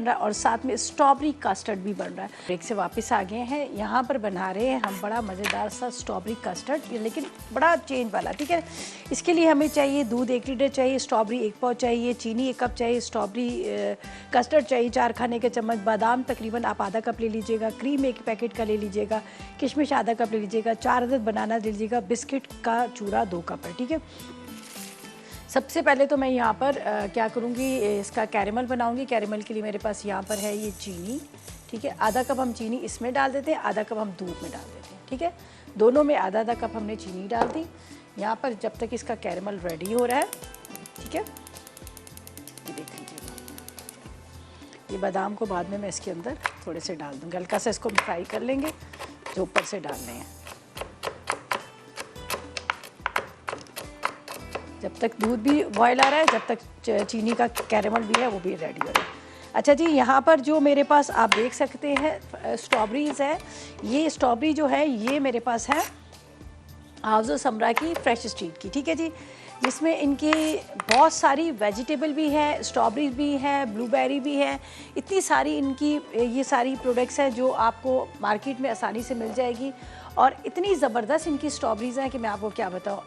रहा है और साथ में स्ट्रॉबेरी कस्टर्ड भी बन रहा है। ब्रेक से वापस आ गए हैं, यहाँ पर बना रहे हैं हम बड़ा मज़ेदार सा स्ट्रॉबेरी कस्टर्ड, लेकिन बड़ा चेंज वाला। ठीक है, इसके लिए हमें चाहिए दूध 1 लीटर चाहिए, स्ट्रॉबेरी 1 पाव चाहिए, चीनी 1 कप चाहिए, स्ट्रॉबेरी कस्टर्ड चाहिए 4 खाने के चम्मच, बादाम तकरीबन आप आधा कप ले लीजिएगा, क्रीम 1 पैकेट का ले लीजिएगा, किशमिश आधा कप ले लीजिएगा, 4 अदद बनाना ले लीजिएगा, बिस्किट का चूरा 2 कप है। ठीक है, सबसे पहले तो मैं यहाँ पर क्या करूँगी, इसका कैरेमल बनाऊँगी। कैरेमल के लिए मेरे पास यहाँ पर है ये चीनी। ठीक है, आधा कप हम चीनी इसमें डाल देते हैं, आधा कप हम दूध में डाल देते हैं। ठीक है, दोनों में आधा आधा कप हमने चीनी डाल दी यहाँ पर, जब तक इसका कैरेमल रेडी हो रहा है। ठीक है, ये देख लीजिएगा, ये बादाम को बाद में मैं इसके अंदर थोड़े से डाल दूँगी, हल्का सा इसको फ्राई कर लेंगे जो ऊपर से डालने हैं। जब तक दूध भी बॉयल आ रहा है, जब तक चीनी का कैरेमल भी है वो भी रेडी हो रहा है। अच्छा जी, यहाँ पर जो मेरे पास आप देख सकते हैं स्ट्रॉबेरीज़ है, ये स्ट्रॉबेरी जो है ये मेरे पास है हाउस ऑफ समरा की फ्रेश स्ट्रीट की। ठीक है जी, जिसमें इनकी बहुत सारी वेजिटेबल भी है, स्ट्रॉबेरी भी है, ब्लूबेरी भी है, इतनी सारी इनकी ये सारी प्रोडक्ट्स हैं जो आपको मार्केट में आसानी से मिल जाएगी। और इतनी ज़बरदस्त इनकी स्ट्रॉबेरीज़ हैं कि मैं आपको क्या बताऊँ।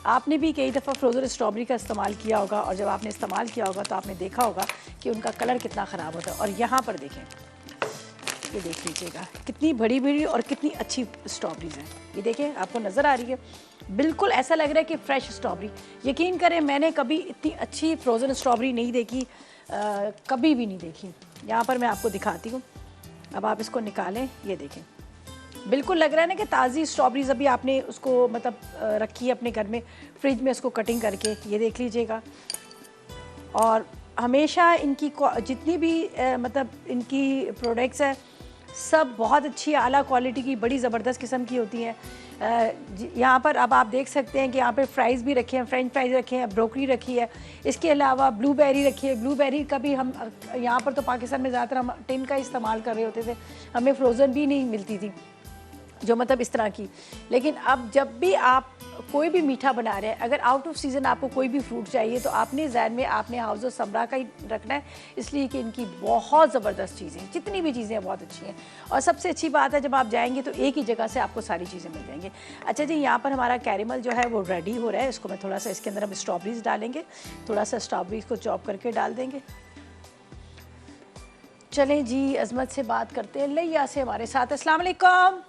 आपने भी कई दफ़ा फ्रोज़न स्ट्रॉबेरी का इस्तेमाल किया होगा, और जब आपने इस्तेमाल किया होगा तो आपने देखा होगा कि उनका कलर कितना ख़राब होता है। और यहाँ पर देखें, ये देख लीजिएगा कितनी बड़ी बड़ी और कितनी अच्छी स्ट्रॉबेरीज़ हैं। ये देखें, आपको नज़र आ रही है, बिल्कुल ऐसा लग रहा है कि फ़्रेश स्ट्रॉबेरी। यकीन करें, मैंने कभी इतनी अच्छी फ्रोज़न स्ट्रॉबेरी नहीं देखी, कभी भी नहीं देखी। यहाँ पर मैं आपको दिखाती हूँ, अब आप इसको निकालें, ये देखें, बिल्कुल लग रहा है ना कि ताज़ी स्ट्रॉबेरीज अभी आपने उसको मतलब रखी है अपने घर में फ्रिज में, उसको कटिंग करके। ये देख लीजिएगा, और हमेशा इनकी जितनी भी मतलब इनकी प्रोडक्ट्स हैं सब बहुत अच्छी आला क्वालिटी की, बड़ी ज़बरदस्त किस्म की होती हैं। यहाँ पर अब आप देख सकते हैं कि यहाँ पे फ्राइज़ भी रखे हैं, फ्रेंच फ्राइज़ रखे हैं, ब्रोकली रखी है, इसके अलावा ब्लूबेरी रखी है। ब्लूबेरी का भी हम यहाँ पर तो पाकिस्तान में ज़्यादातर हम टिन का इस्तेमाल कर रहे होते थे, हमें फ्रोज़न भी नहीं मिलती थी जो मतलब इस तरह की। लेकिन अब जब भी आप कोई भी मीठा बना रहे हैं, अगर आउट ऑफ सीज़न आपको कोई भी फ्रूट चाहिए तो आपने ज़हन में आपने हाउस ऑफ समरा का ही रखना है, इसलिए कि इनकी बहुत ज़बरदस्त चीज़ें, जितनी भी चीज़ें बहुत अच्छी हैं। और सबसे अच्छी बात है, जब आप जाएंगे तो एक ही जगह से आपको सारी चीज़ें मिल जाएंगी। अच्छा जी, यहाँ पर हमारा कैरेमल जो है वो रेडी हो रहा है। इसको मैं थोड़ा सा, इसके अंदर हम स्ट्रॉबेरीज डालेंगे, थोड़ा सा स्ट्रॉबेरीज को चॉप करके डाल देंगे। चलें जी, अजमत से बात करते हैं, लिया से हमारे साथ। अस्सलाम वालेकुम।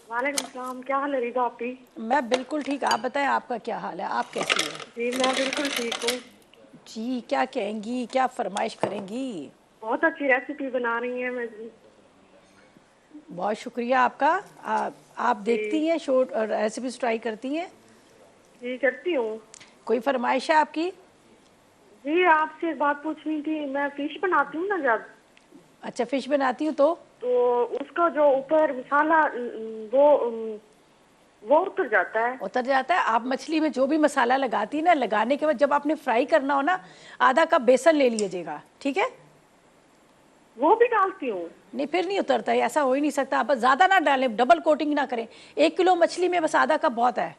वालेकुम सलाम, क्या हाल है रिदा आपकी? मैं बिल्कुल ठीक, आप बताएं आपका क्या हाल है, आप कैसी हैं? जी मैं बिल्कुल ठीक हूँ जी, क्या कहेंगी, क्या फरमाइश करेंगी? बहुत अच्छी रेसिपी बना रही हैं। मैं बहुत शुक्रिया आपका। आप देखती हैं शो, रेसिपीज ट्राई करती हैं? जी करती हूँ। कोई फरमाइश है आपकी? जी आपसे एक बात पूछनी थी, मैं फिश बनाती हूँ ना जब, अच्छा, फिश बनाती हूँ तो उसका जो ऊपर मसाला वो उतर जाता है। उतर जाता है। आप मछली में जो भी मसाला लगाती है ना, लगाने के बाद जब आपने फ्राई करना हो ना, आधा कप बेसन ले लीजिएगा। ठीक है, वो भी डालती हूँ। नहीं फिर नहीं उतरता है, ऐसा हो ही नहीं सकता। आप ज़्यादा ना डालें, डबल कोटिंग ना करें। 1 किलो मछली में बस आधा कप बहुत है,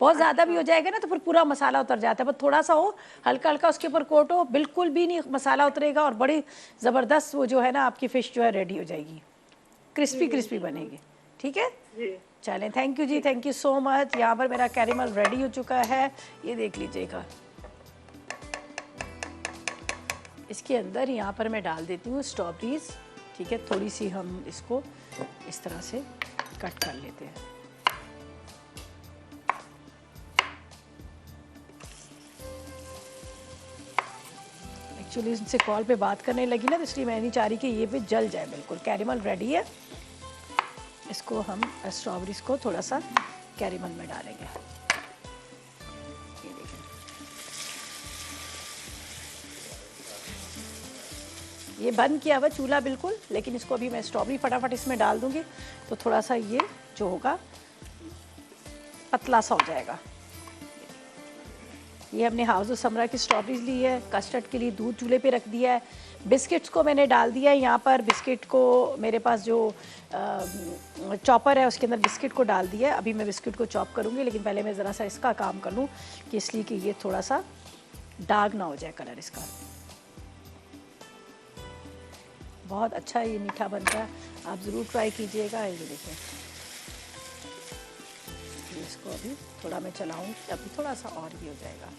बहुत ज़्यादा भी हो जाएगा ना तो फिर पूरा मसाला उतर जाता है। बस थोड़ा सा हो, हल्का हल्का उसके ऊपर कोट हो, बिल्कुल भी नहीं मसाला उतरेगा, और बड़ी ज़बरदस्त वो जो है ना आपकी फ़िश जो है रेडी हो जाएगी, क्रिस्पी क्रिस्पी बनेगी। ठीक है जी चलें, थैंक यू जी, थैंक यू सो मच। यहाँ पर मेरा कैरेमल रेडी हो चुका है, ये देख लीजिएगा। इसके अंदर यहाँ पर मैं डाल देती हूँ स्ट्रॉबेरीज। ठीक है, थोड़ी सी हम इसको इस तरह से कट कर लेते हैं। एक्चुअली इनसे कॉल पे बात करने लगी ना, तो इसलिए मैं नहीं चाह रही कि ये भी जल जाए। बिल्कुल कैरेमल रेडी है। इसको हम स्ट्रॉबेरीज को थोड़ा सा कैरेमल में डालेंगे। ये देखें, ये बंद किया हुआ चूल्हा बिल्कुल, लेकिन इसको अभी मैं स्ट्रॉबेरी फटाफट इसमें डाल दूंगी तो थोड़ा सा ये जो होगा पतला सा हो जाएगा। ये हमने हाउस ऑफ समरा की स्ट्रॉबेरीज ली है, कस्टर्ड के लिए दूध चूल्हे पे रख दिया है, बिस्किट्स को मैंने डाल दिया है यहाँ पर। बिस्किट को मेरे पास जो चॉपर है उसके अंदर बिस्किट को डाल दिया है। अभी मैं बिस्किट को चॉप करूँगी, लेकिन पहले मैं ज़रा सा इसका काम कर लूँ कि इसलिए कि ये थोड़ा सा दाग ना हो जाए कलर इसका। बहुत अच्छा ये मीठा बनता है, आप ज़रूर ट्राई कीजिएगा। ये देखिए, इसको अभी थोड़ा मैं चलाऊंगी, अभी थोड़ा सा और भी हो जाएगा।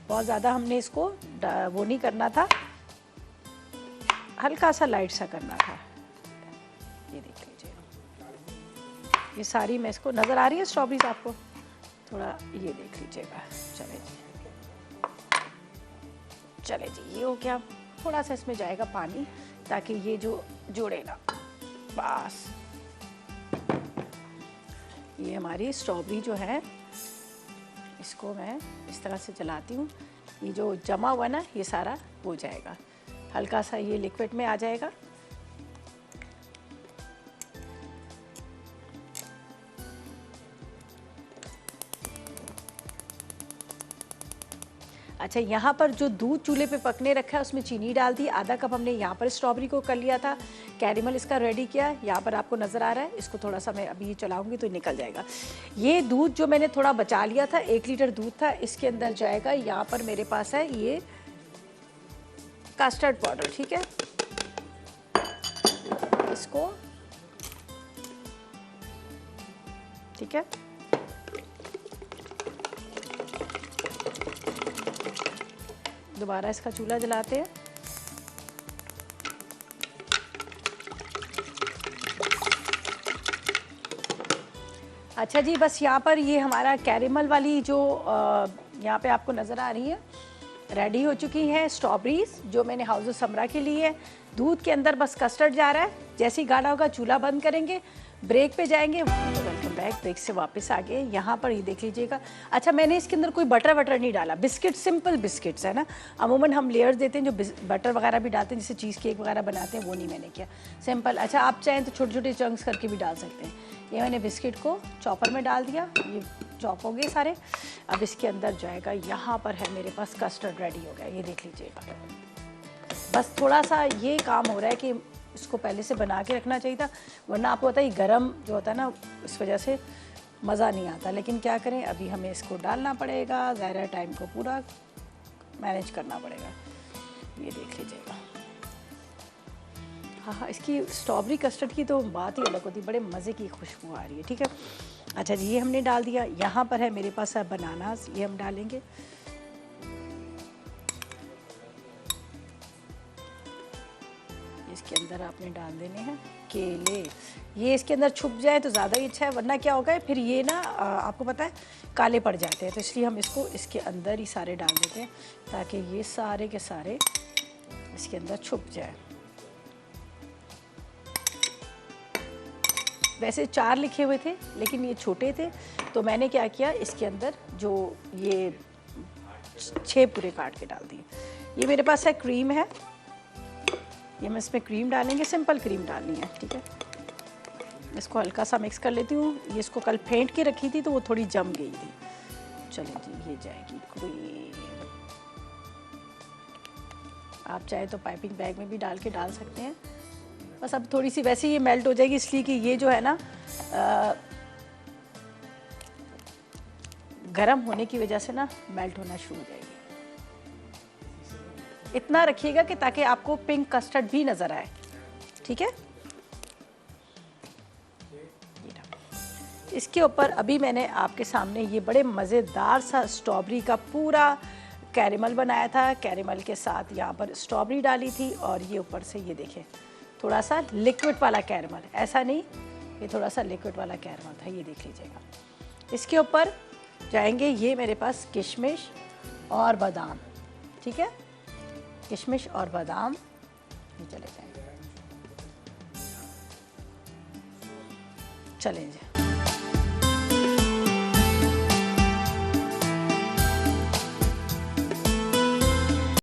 बहुत ज़्यादा हमने इसको वो नहीं करना था, हल्का सा लाइट सा करना था। ये देख लीजिए, ये सारी मैं इसको, नज़र आ रही है स्ट्रॉबेरीज आपको? थोड़ा ये देख लीजिएगा। चले जी, चले जी, ये हो गया। थोड़ा सा इसमें जाएगा पानी ताकि ये जो जुड़े ना, बस। ये हमारी स्ट्रॉबेरी जो है, इसको मैं इस तरह से जलाती हूँ, ये जो जमा हुआ ना ये सारा हो जाएगा, हल्का सा ये लिक्विड में आ जाएगा। अच्छा, यहाँ पर जो दूध चूल्हे पे पकने रखा है उसमें चीनी डाल दी, आधा कप हमने यहाँ पर स्ट्रॉबेरी को कर लिया था, कैरेमल इसका रेडी किया। यहाँ पर आपको नज़र आ रहा है, इसको थोड़ा सा मैं अभी चलाऊंगी तो निकल जाएगा। ये दूध जो मैंने थोड़ा बचा लिया था, 1 लीटर दूध था, इसके अंदर जाएगा। यहाँ पर मेरे पास है ये कस्टर्ड पाउडर, ठीक है। इसको, ठीक है, दोबारा इसका चूल्हा जलाते हैं। अच्छा जी, बस यहाँ पर ये हमारा कैरेमल वाली जो यहाँ पे आपको नज़र आ रही है, रेडी हो चुकी है स्ट्रॉबेरीज जो मैंने हाउस ऑफ समरा के लिए है। दूध के अंदर बस कस्टर्ड जा रहा है, जैसे ही गाढ़ा होगा चूल्हा बंद करेंगे, ब्रेक पे जाएंगे। वेलकम बैक, ब्रेक से वापस आ गए। यहाँ पर ये देख लीजिएगा। अच्छा, मैंने इसके अंदर कोई बटर वटर नहीं डाला, बिस्किट, सिंपल बिस्किट्स है ना। अमूमन हम लेयर्स देते हैं जो बटर वगैरह भी डालते हैं, जैसे चीज़ केक वगैरह बनाते हैं, वो नहीं मैंने किया, सिंपल। अच्छा, आप चाहें तो छोटे छोटे चंक्स करके भी डाल सकते हैं। ये मैंने बिस्किट को चॉपर में डाल दिया, ये चॉप हो गए सारे। अब इसके अंदर जाएगा, यहाँ पर है मेरे पास कस्टर्ड रेडी हो गया, ये देख लीजिएगा। बस थोड़ा सा ये काम हो रहा है कि इसको पहले से बना के रखना चाहिए था, वरना आपको पता है गरम जो होता है ना, इस वजह से मज़ा नहीं आता। लेकिन क्या करें, अभी हमें इसको डालना पड़ेगा, ज़ाहिर टाइम को पूरा मैनेज करना पड़ेगा। ये देख लीजिएगा। हाँ, इसकी स्ट्रॉबेरी कस्टर्ड की तो बात ही अलग होती है, बड़े मज़े की खुशबू आ रही है, ठीक है। अच्छा जी, ये हमने डाल दिया। यहाँ पर है मेरे पास है बनानास, ये हम डालेंगे। इसके अंदर आपने डाल देने हैं केले, ये इसके अंदर छुप जाए तो ज़्यादा ही अच्छा है, वरना क्या होगा फिर ये ना आपको पता है काले पड़ जाते हैं। तो इसलिए हम इसको इसके अंदर ही सारे डाल देते हैं ताकि ये सारे के सारे इसके अंदर छुप जाए। वैसे 4 लिखे हुए थे लेकिन ये छोटे थे, तो मैंने क्या किया, इसके अंदर जो ये 6 पूरे काट के डाल दिए। ये मेरे पास है क्रीम है, ये मैं इसमें क्रीम डालेंगे, सिंपल क्रीम डालनी है, ठीक है। इसको हल्का सा मिक्स कर लेती हूँ। ये इसको कल फेंट के रखी थी तो वो थोड़ी जम गई थी। चलें जी, ये जाएगी क्रीम। आप चाहे तो पाइपिंग बैग में भी डाल के डाल सकते हैं। बस अब थोड़ी सी वैसे ये मेल्ट हो जाएगी, इसलिए कि ये जो है ना गर्म होने की वजह से ना मेल्ट होना शुरू हो जाएगी। इतना रखिएगा कि ताकि आपको पिंक कस्टर्ड भी नज़र आए, ठीक है। इसके ऊपर अभी मैंने आपके सामने ये बड़े मज़ेदार सा स्ट्रॉबेरी का पूरा कैरेमल बनाया था। कैरेमल के साथ यहाँ पर स्ट्रॉबेरी डाली थी और ये ऊपर से ये देखें थोड़ा सा लिक्विड वाला कैरेमल, ऐसा नहीं, ये थोड़ा सा लिक्विड वाला कैरेमल था, ये देख लीजिएगा। इसके ऊपर जाएंगे ये मेरे पास किशमिश और बादाम, ठीक है, किशमिश और बादाम ये चले जाएंगे। चलें जी।